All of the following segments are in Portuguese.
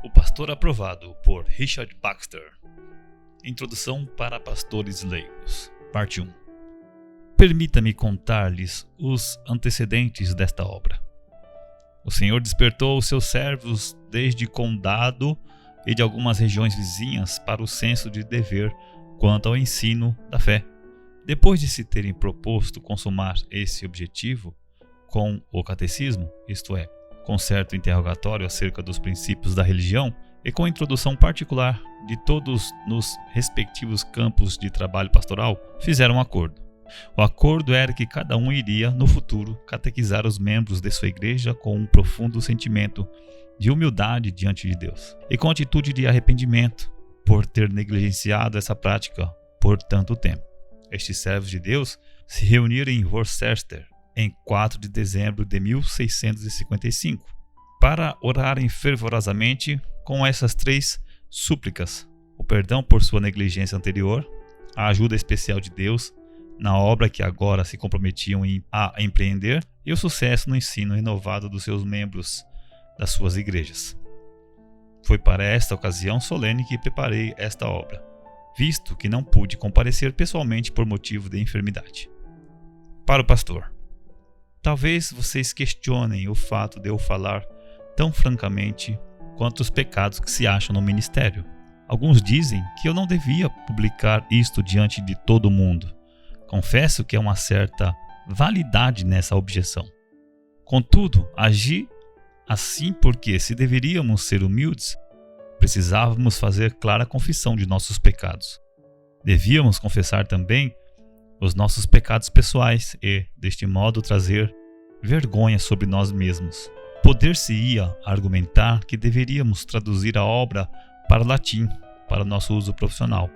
O Pastor Aprovado, por Richard Baxter. Introdução para pastores leigos. Parte 1. Permita-me contar-lhes os antecedentes desta obra. O Senhor despertou os seus servos desde Condado e de algumas regiões vizinhas para o senso de dever quanto ao ensino da fé. Depois de se terem proposto consumar esse objetivo com o catecismo, isto é, com certo interrogatório acerca dos princípios da religião e com introdução particular de todos nos respectivos campos de trabalho pastoral, fizeram um acordo. O acordo era que cada um iria, no futuro, catequizar os membros de sua igreja com um profundo sentimento de humildade diante de Deus e com atitude de arrependimento por ter negligenciado essa prática por tanto tempo. Estes servos de Deus se reuniram em Worcester em 4 de dezembro de 1655 para orarem fervorosamente com essas 3 súplicas: o perdão por sua negligência anterior, a ajuda especial de Deus na obra que agora se comprometiam a empreender e o sucesso no ensino renovado dos seus membros das suas igrejas. Foi para esta ocasião solene que preparei esta obra, visto que não pude comparecer pessoalmente por motivo de enfermidade. Para o pastor. Talvez vocês questionem o fato de eu falar tão francamente quanto os pecados que se acham no ministério. Alguns dizem que eu não devia publicar isto diante de todo mundo. Confesso que há uma certa validade nessa objeção. Contudo, agi assim porque, se deveríamos ser humildes, precisávamos fazer clara confissão de nossos pecados. Devíamos confessar também os nossos pecados pessoais e, deste modo, trazer vergonha sobre nós mesmos. Poder-se-ia argumentar que deveríamos traduzir a obra para o latim, para nosso uso profissional.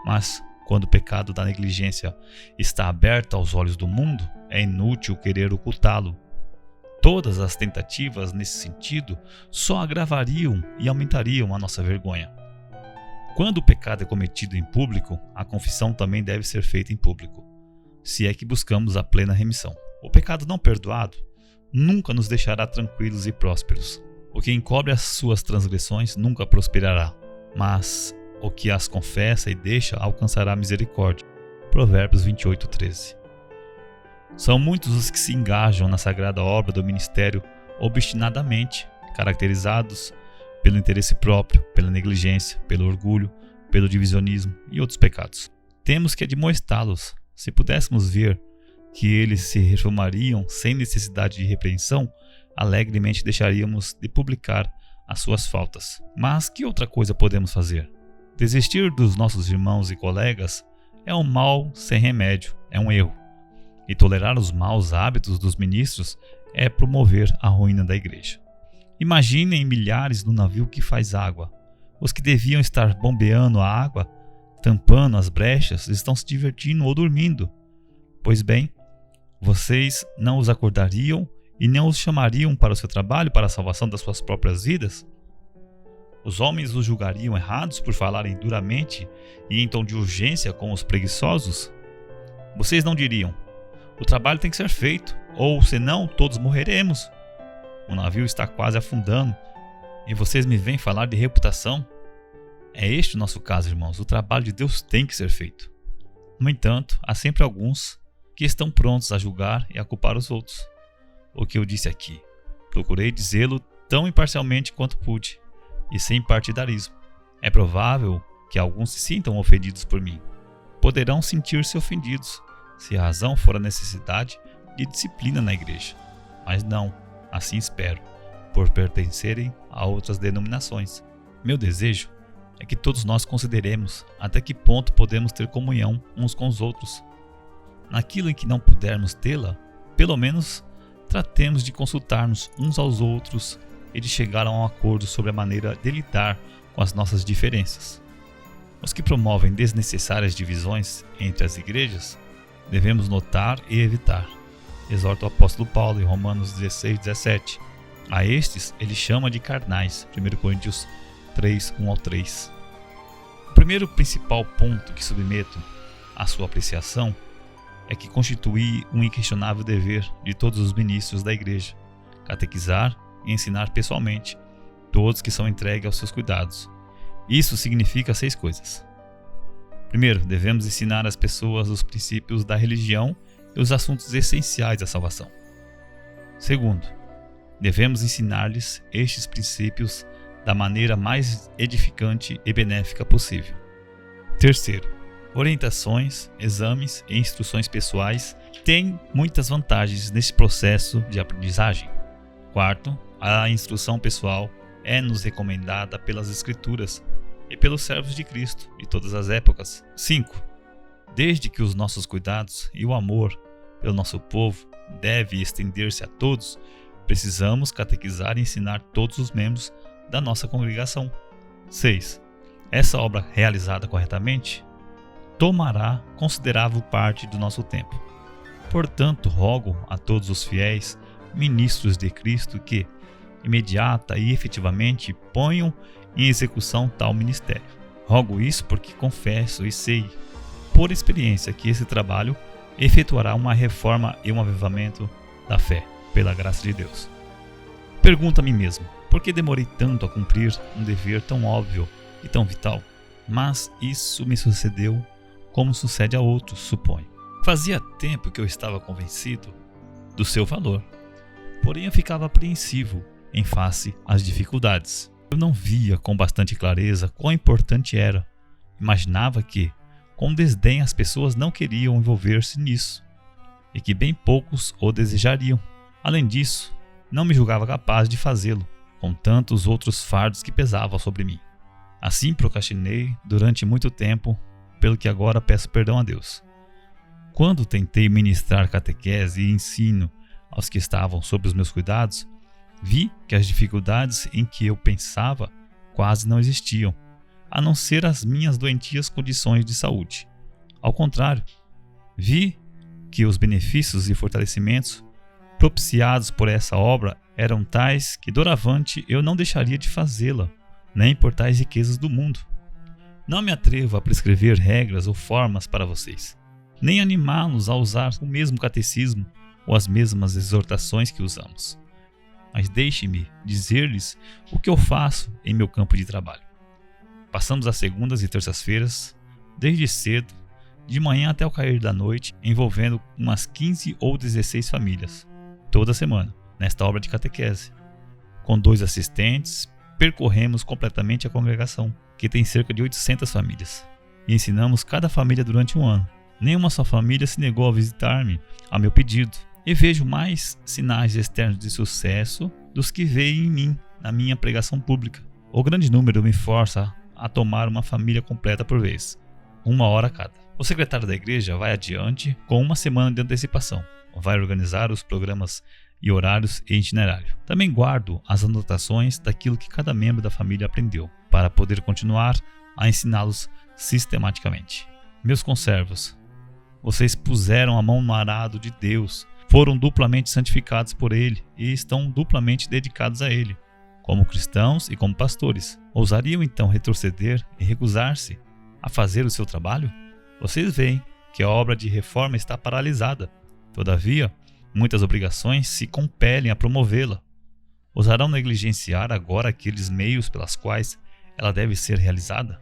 Mas, quando o pecado da negligência está aberto aos olhos do mundo, é inútil querer ocultá-lo. Todas as tentativas nesse sentido só agravariam e aumentariam a nossa vergonha. Quando o pecado é cometido em público, a confissão também deve ser feita em público, se é que buscamos a plena remissão. O pecado não perdoado nunca nos deixará tranquilos e prósperos. O que encobre as suas transgressões nunca prosperará, mas o que as confessa e deixa alcançará misericórdia. Provérbios 28:13. São muitos os que se engajam na sagrada obra do ministério obstinadamente, caracterizados pelo interesse próprio, pela negligência, pelo orgulho, pelo divisionismo e outros pecados. Temos que admoestá-los. Se pudéssemos ver que eles se reformariam sem necessidade de repreensão, alegremente deixaríamos de publicar as suas faltas. Mas que outra coisa podemos fazer? Desistir dos nossos irmãos e colegas é um mal sem remédio, é um erro. E tolerar os maus hábitos dos ministros é promover a ruína da igreja. Imaginem milhares no navio que faz água. Os que deviam estar bombeando a água, tampando as brechas, estão se divertindo ou dormindo. Pois bem, vocês não os acordariam e não os chamariam para o seu trabalho para a salvação das suas próprias vidas? Os homens os julgariam errados por falarem duramente e em tom de urgência com os preguiçosos? Vocês não diriam: o trabalho tem que ser feito, ou senão todos morreremos. O navio está quase afundando e vocês me vêm falar de reputação? É este o nosso caso, irmãos. O trabalho de Deus tem que ser feito. No entanto, há sempre alguns que estão prontos a julgar e a culpar os outros. O que eu disse aqui, procurei dizê-lo tão imparcialmente quanto pude e sem partidarismo. É provável que alguns se sintam ofendidos por mim. Poderão sentir-se ofendidos se a razão for a necessidade de disciplina na igreja. Mas não, assim espero, por pertencerem a outras denominações. Meu desejo é que todos nós consideremos até que ponto podemos ter comunhão uns com os outros. Naquilo em que não pudermos tê-la, pelo menos tratemos de consultar-nos uns aos outros e de chegar a um acordo sobre a maneira de lidar com as nossas diferenças. Os que promovem desnecessárias divisões entre as igrejas, devemos notar e evitar. Exorta o apóstolo Paulo em Romanos 16:17. A estes ele chama de carnais, 1 Coríntios 3:1-3. O primeiro principal ponto que submeto à sua apreciação é que constitui um inquestionável dever de todos os ministros da igreja, catequizar e ensinar pessoalmente todos que são entregues aos seus cuidados. Isso significa 6 coisas. Primeiro, devemos ensinar às pessoas os princípios da religião e os assuntos essenciais da salvação. Segundo, devemos ensinar-lhes estes princípios da maneira mais edificante e benéfica possível. Terceiro, orientações, exames e instruções pessoais têm muitas vantagens nesse processo de aprendizagem. Quarto, a instrução pessoal é-nos recomendada pelas Escrituras e pelos servos de Cristo de todas as épocas. 5. Desde que os nossos cuidados e o amor pelo nosso povo deve estender-se a todos, precisamos catequizar e ensinar todos os membros da nossa congregação. 6. Essa obra realizada corretamente tomará considerável parte do nosso tempo. Portanto, rogo a todos os fiéis, ministros de Cristo, que, imediata e efetivamente, ponham em execução tal ministério. Rogo isso porque confesso e sei, por experiência, que esse trabalho efetuará uma reforma e um avivamento da fé, pela graça de Deus. Pergunto a mim mesmo, por que demorei tanto a cumprir um dever tão óbvio e tão vital? Mas isso me sucedeu como sucede a outros, suponho. Fazia tempo que eu estava convencido do seu valor, porém eu ficava apreensivo em face às dificuldades. Eu não via com bastante clareza quão importante era. Imaginava que, com desdém, as pessoas não queriam envolver-se nisso e que bem poucos o desejariam. Além disso, não me julgava capaz de fazê-lo, com tantos outros fardos que pesavam sobre mim. Assim procrastinei durante muito tempo, pelo que agora peço perdão a Deus. Quando tentei ministrar catequese e ensino aos que estavam sob os meus cuidados, vi que as dificuldades em que eu pensava quase não existiam, a não ser as minhas doentias condições de saúde. Ao contrário, vi que os benefícios e fortalecimentos propiciados por essa obra eram tais que doravante eu não deixaria de fazê-la, nem por tais riquezas do mundo. Não me atrevo a prescrever regras ou formas para vocês, nem animá-los a usar o mesmo catecismo ou as mesmas exortações que usamos. Mas deixe-me dizer-lhes o que eu faço em meu campo de trabalho. Passamos as segundas e terças-feiras, desde cedo, de manhã até o cair da noite, envolvendo umas 15 ou 16 famílias, toda semana, nesta obra de catequese. Com 2 assistentes, percorremos completamente a congregação, que tem cerca de 800 famílias, e ensinamos cada família durante um ano. Nenhuma só família se negou a visitar-me a meu pedido, e vejo mais sinais externos de sucesso dos que veem em mim na minha pregação pública. O grande número me força a tomar uma família completa por vez, 1 hora cada. O secretário da igreja vai adiante com 1 semana de antecipação. Vai organizar os programas e horários e itinerário. Também guardo as anotações daquilo que cada membro da família aprendeu, para poder continuar a ensiná-los sistematicamente. Meus conservos, vocês puseram a mão no arado de Deus, foram duplamente santificados por Ele e estão duplamente dedicados a Ele, como cristãos e como pastores. Ousariam então retroceder e recusar-se a fazer o seu trabalho? Vocês veem que a obra de reforma está paralisada. Todavia, muitas obrigações se compelem a promovê-la. Ousarão negligenciar agora aqueles meios pelas quais ela deve ser realizada?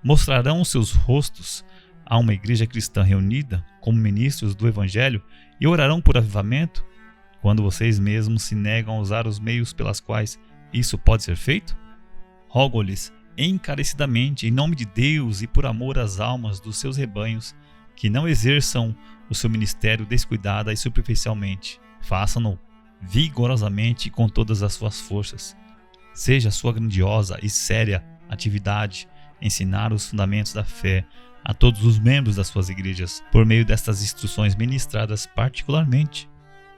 Mostrarão os seus rostos a uma igreja cristã reunida como ministros do Evangelho e orarão por avivamento, quando vocês mesmos se negam a usar os meios pelas quais isso pode ser feito? Rogo-lhes encarecidamente, em nome de Deus e por amor às almas dos seus rebanhos, que não exerçam o seu ministério descuidada e superficialmente. Façam-no vigorosamente e com todas as suas forças. Seja a sua grandiosa e séria atividade ensinar os fundamentos da fé a todos os membros das suas igrejas, por meio destas instruções ministradas particularmente.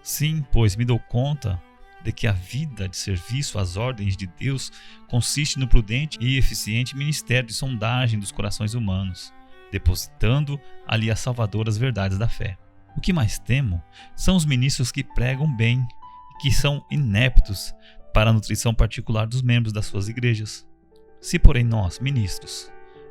Sim, pois me dou conta de que a vida de serviço às ordens de Deus consiste no prudente e eficiente ministério de sondagem dos corações humanos, depositando ali as salvadoras verdades da fé. O que mais temo são os ministros que pregam bem e que são ineptos para a nutrição particular dos membros das suas igrejas. Se, porém, nós, ministros,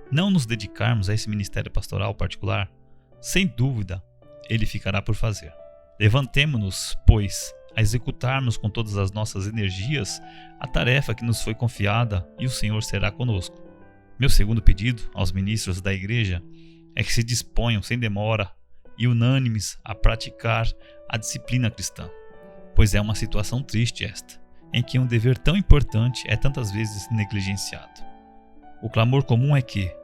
não nos dedicarmos a esse ministério pastoral particular, sem dúvida, ele ficará por fazer. Levantemo-nos, pois, a executarmos com todas as nossas energias a tarefa que nos foi confiada e o Senhor será conosco. Meu segundo pedido aos ministros da igreja é que se disponham sem demora e unânimes a praticar a disciplina cristã, pois é uma situação triste esta, em que um dever tão importante é tantas vezes negligenciado. O clamor comum é que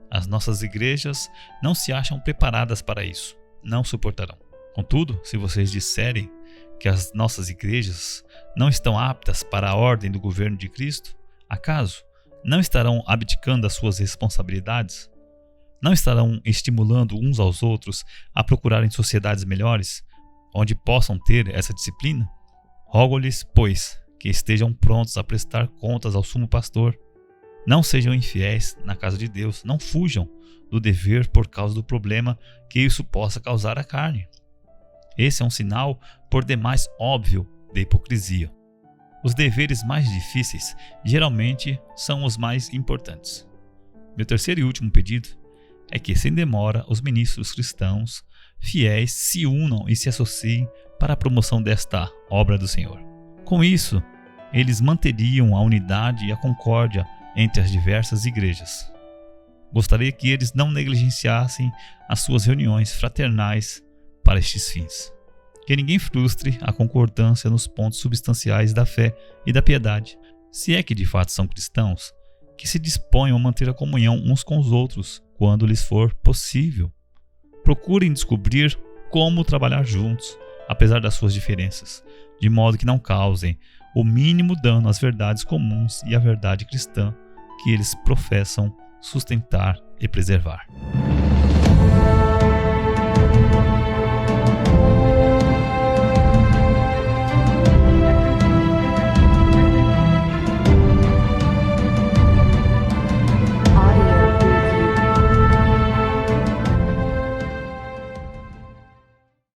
as nossas igrejas não se acham preparadas para isso, não suportarão. Contudo, se vocês disserem que as nossas igrejas não estão aptas para a ordem do governo de Cristo, acaso não estarão abdicando das suas responsabilidades? Não estarão estimulando uns aos outros a procurarem sociedades melhores, onde possam ter essa disciplina? Rogo-lhes, pois, que estejam prontos a prestar contas ao sumo pastor. Não sejam infiéis na casa de Deus, não fujam do dever por causa do problema que isso possa causar à carne. Esse é um sinal por demais óbvio de hipocrisia. Os deveres mais difíceis geralmente são os mais importantes. Meu terceiro e último pedido é que, sem demora, os ministros cristãos fiéis se unam e se associem para a promoção desta obra do Senhor. Com isso, eles manteriam a unidade e a concórdia entre as diversas igrejas. Gostaria que eles não negligenciassem as suas reuniões fraternais para estes fins. Que ninguém frustre a concordância nos pontos substanciais da fé e da piedade. Se é que de fato são cristãos, que se disponham a manter a comunhão uns com os outros, quando lhes for possível. Procurem descobrir como trabalhar juntos, apesar das suas diferenças, de modo que não causem o mínimo dano às verdades comuns e à verdade cristã que eles professam sustentar e preservar.